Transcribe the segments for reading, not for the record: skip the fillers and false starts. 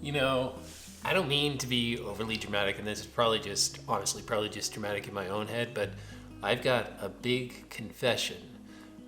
You know, I don't mean to be overly dramatic, and this is probably just, honestly, probably just dramatic in my own head, but I've got a big confession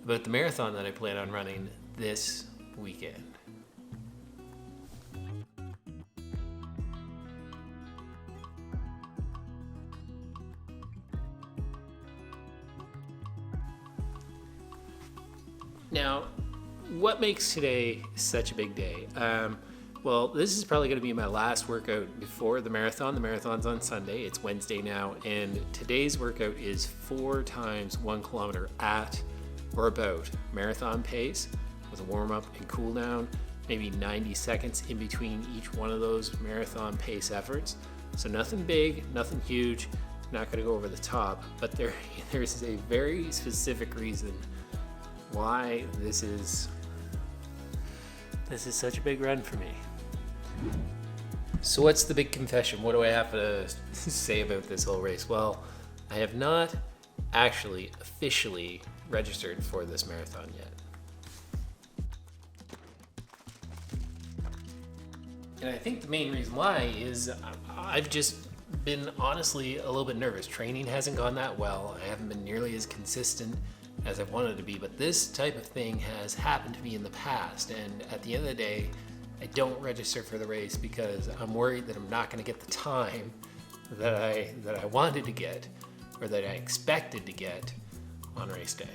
about the marathon that I plan on running this weekend. Now, what makes today such a big day? Well, this is probably going to be my last workout before the marathon. The marathon's on Sunday. It's Wednesday now, and today's workout is 4 times 1 kilometer at or about marathon pace with a warm-up and cool down, maybe 90 seconds in between each one of those marathon pace efforts. So nothing big, nothing huge, not going to go over the top, but there's a very specific reason why this is such a big run for me. So what's the big confession? What do I have to say about this whole race? Well, I have not actually officially registered for this marathon yet. And I think the main reason why is I've just been honestly a little bit nervous. Training hasn't gone that well. I haven't been nearly as consistent as I wanted to be, but this type of thing has happened to me in the past, and at the end of the day, I don't register for the race because I'm worried that I'm not going to get the time that I wanted to get or that I expected to get on race day.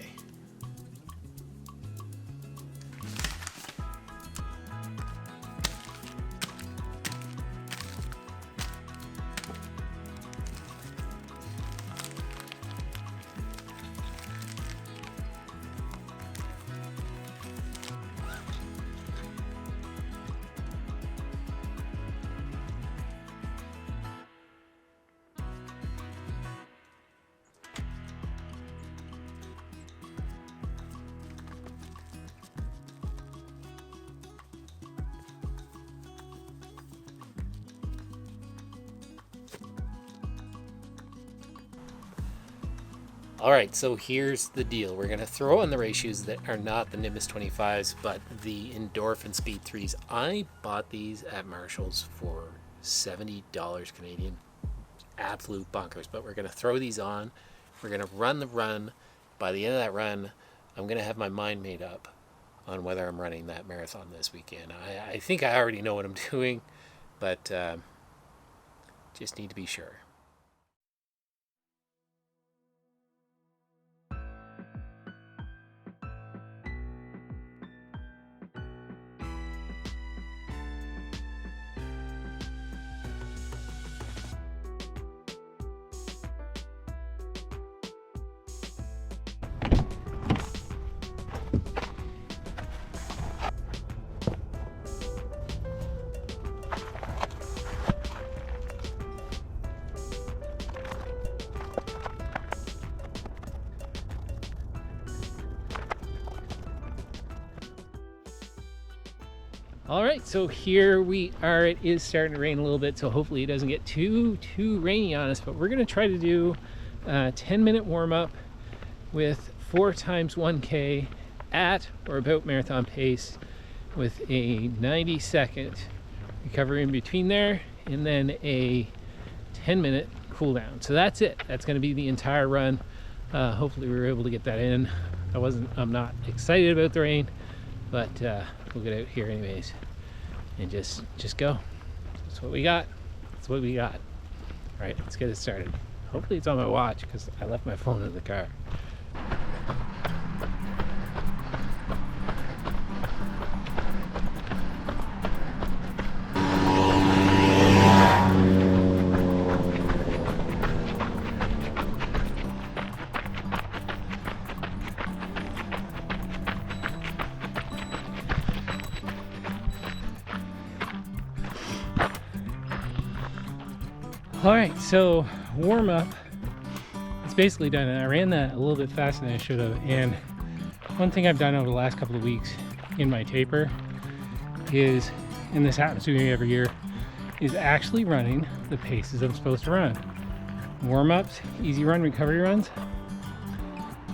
All right, so here's the deal. We're gonna throw on the race shoes that are not the Nimbus 25s, but the Endorphin Speed 3s. I bought these at Marshall's for $70 Canadian. Absolute bunkers, but we're gonna throw these on. We're gonna run the run. By the end of that run, I'm gonna have my mind made up on whether I'm running that marathon this weekend. I think I already know what I'm doing, but just need to be sure. All right, so here we are. It is starting to rain a little bit, so hopefully it doesn't get too rainy on us, but we're gonna try to do a 10-minute warm-up with 4 times 1K at or about marathon pace with a 90-second recovery in between there, and then a 10-minute cool down. So that's it. That's gonna be the entire run. Hopefully we were able to get that in. I'm not excited about the rain, but we'll get out here anyways and just go. That's what we got. That's what we got. All right, let's get it started. Hopefully it's on my watch because I left my phone in the car. All right, so warm up, it's basically done. And I ran that a little bit faster than I should have. And one thing I've done over the last couple of weeks in my taper is, and this happens to me every year, is actually running the paces I'm supposed to run. Warm-ups, easy run, recovery runs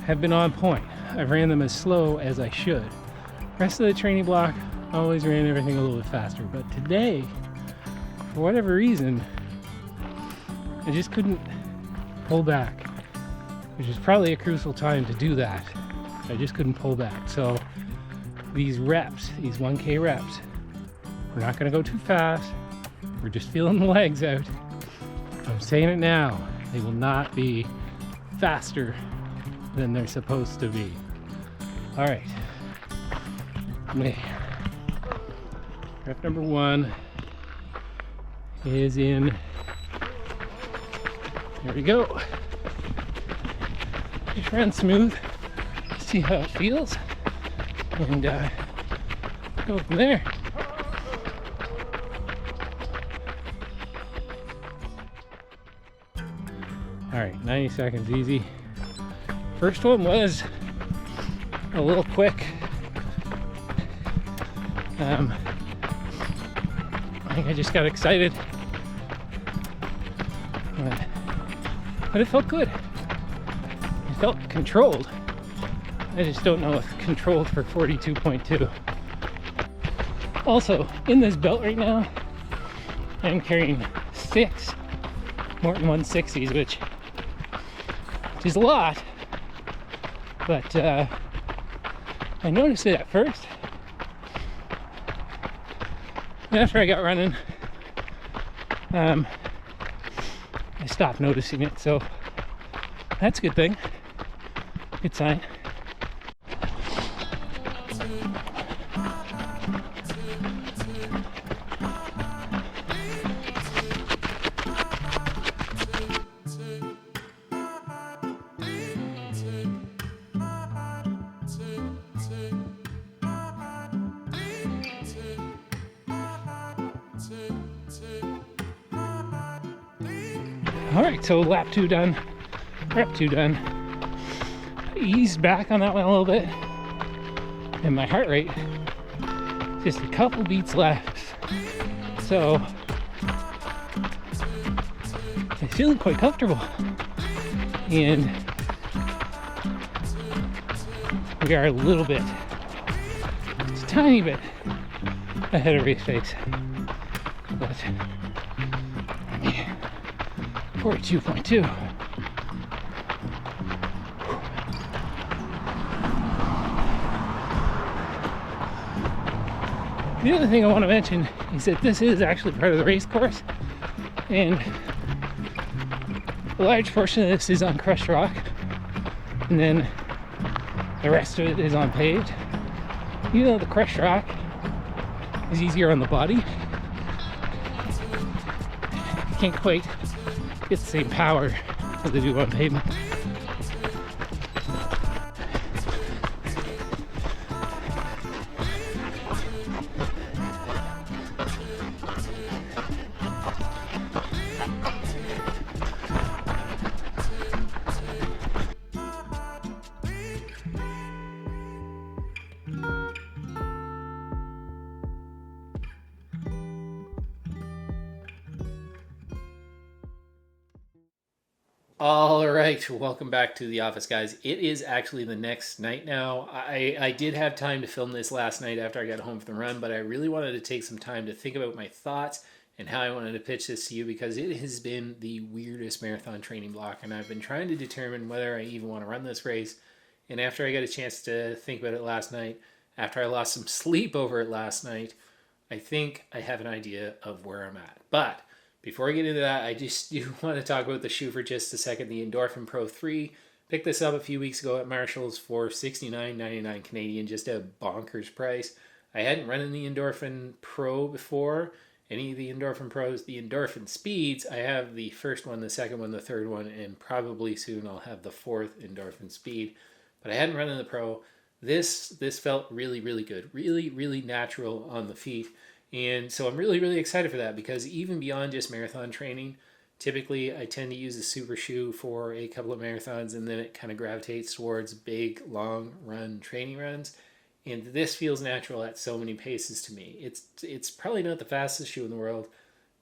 have been on point. I've ran them as slow as I should. Rest of the training block, I always ran everything a little bit faster. But today, for whatever reason, I just couldn't pull back, which is probably a crucial time to do that. I just couldn't pull back. So these reps, these 1K reps, we're not going to go too fast. We're just feeling the legs out. I'm saying it now. They will not be faster than they're supposed to be. All right. Rep number 1 is in. There we go. Just run smooth. See how it feels. And go from there. All right, 90 seconds easy. First one was a little quick. I think I just got excited. But it felt good. It felt controlled. I just don't know if controlled for 42.2. Also, in this belt right now, I'm carrying 6 Morton 160s, which is a lot, but I noticed it at first. And after I got running, I stopped noticing it, so that's a good thing. Good sign. All right, so lap 2 done, rep 2 done. I eased back on that one a little bit, and my heart rate just a couple beats left. So I'm feeling quite comfortable, and we are a little bit, just a tiny bit ahead of race pace, but 42.2. The other thing I want to mention is that this is actually part of the race course, and a large portion of this is on crushed rock, and then the rest of it is on paved. Even though the crushed rock is easier on the body, you can't quite get the same power as they do on pavement. All right, welcome back to the office, guys. It is actually the next night now. I did have time to film this last night after I got home from the run, but I really wanted to take some time to think about my thoughts and how I wanted to pitch this to you, because it has been the weirdest marathon training block, and I've been trying to determine whether I even want to run this race. And after I got a chance to think about it last night, after I lost some sleep over it last night, I think I have an idea of where I'm at. But before I get into that, I just do want to talk about the shoe for just a second. The Endorphin Pro 3. Picked this up a few weeks ago at Marshall's for $69.99 Canadian, just a bonkers price. I hadn't run in the Endorphin Pro before, any of the Endorphin Pros. The Endorphin Speeds, I have the first one, the second one, the third one, and probably soon I'll have the fourth Endorphin Speed. But I hadn't run in the Pro. This felt really, really good. Really, really natural on the feet. And so I'm really, really excited for that, because even beyond just marathon training, typically I tend to use a super shoe for a couple of marathons, and then it kind of gravitates towards big, long run training runs. And this feels natural at so many paces to me. It's probably not the fastest shoe in the world,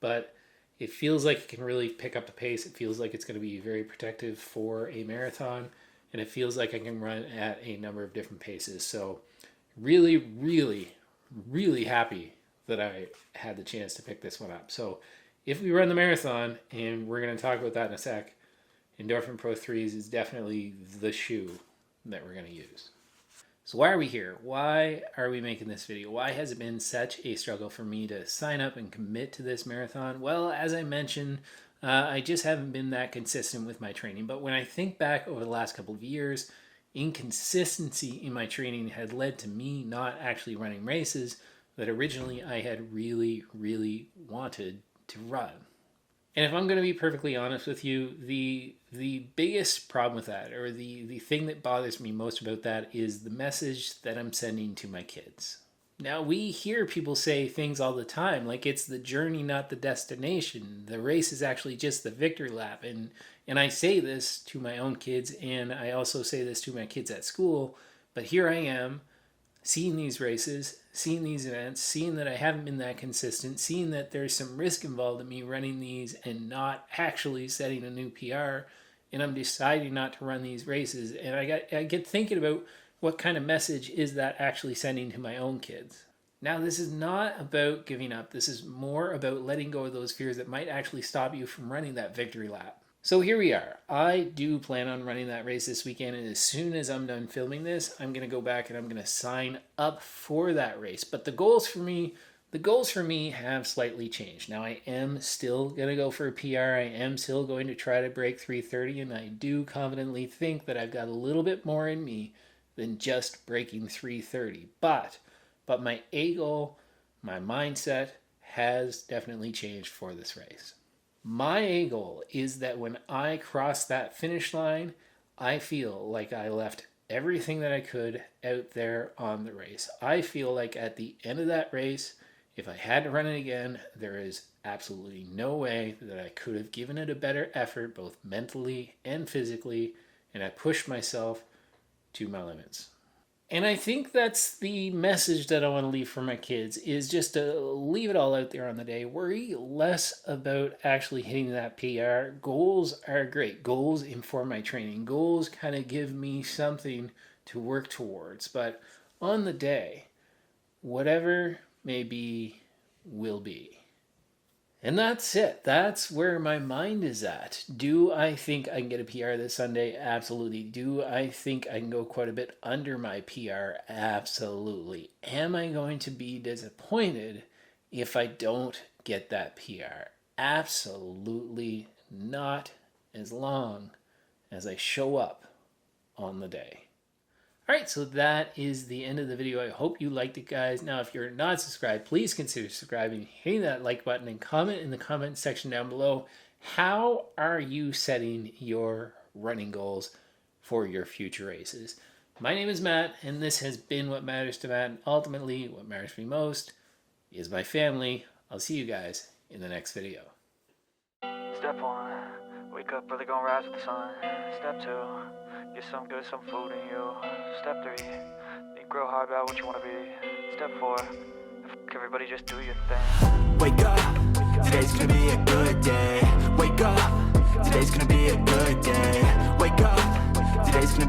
but it feels like it can really pick up the pace. It feels like it's going to be very protective for a marathon, and it feels like I can run at a number of different paces. So really, really, really happy that I had the chance to pick this one up. So if we run the marathon, and we're going to talk about that in a sec, Endorphin Pro 3s is definitely the shoe that we're going to use. So why are we here? Why are we making this video? Why has it been such a struggle for me to sign up and commit to this marathon? Well, as I mentioned, I just haven't been that consistent with my training. But when I think back over the last couple of years, inconsistency in my training had led to me not actually running races that originally I had really, really wanted to run. And if I'm going to be perfectly honest with you, the biggest problem with that, or the thing that bothers me most about that, is the message that I'm sending to my kids. Now, we hear people say things all the time, like it's the journey, not the destination. The race is actually just the victory lap. And I say this to my own kids, and I also say this to my kids at school, but here I am, seeing these races, seeing these events, seeing that I haven't been that consistent, seeing that there's some risk involved in me running these and not actually setting a new PR, and I'm deciding not to run these races. And I get thinking about what kind of message is that actually sending to my own kids. Now, this is not about giving up. This is more about letting go of those fears that might actually stop you from running that victory lap. So here we are. I do plan on running that race this weekend, and as soon as I'm done filming this, I'm going to go back and I'm going to sign up for that race. But the goals for me have slightly changed. Now, I am still going to go for a PR. I am still going to try to break 3:30, and I do confidently think that I've got a little bit more in me than just breaking 3:30. But my A goal, my mindset has definitely changed for this race. My A goal is that when I cross that finish line, I feel like I left everything that I could out there on the race. I feel like at the end of that race, if I had to run it again, there is absolutely no way that I could have given it a better effort, both mentally and physically, and I pushed myself to my limits. And I think that's the message that I want to leave for my kids, is just to leave it all out there on the day. Worry less about actually hitting that PR. Goals are great. Goals inform my training. Goals kind of give me something to work towards. But on the day, whatever may be, will be. And that's it. That's where my mind is at. Do I think I can get a PR this Sunday? Absolutely. Do I think I can go quite a bit under my PR? Absolutely. Am I going to be disappointed if I don't get that PR? Absolutely not, as long as I show up on the day. All right, so that is the end of the video. I hope you liked it, guys. Now, if you're not subscribed, please consider subscribing, hitting that like button, and comment in the comment section down below. How are you setting your running goals for your future races? My name is Matt, and this has been What Matters to Matt. And ultimately, what matters to me most is my family. I'll see you guys in the next video. Step 1, wake up early, gonna rise with the sun. Step 2, get some food in you. Step 3, think real hard about what you wanna be. Step 4, everybody just do your thing. Wake up, today's gonna be a good day. Wake up, today's gonna be a good day. Wake up, today's gonna be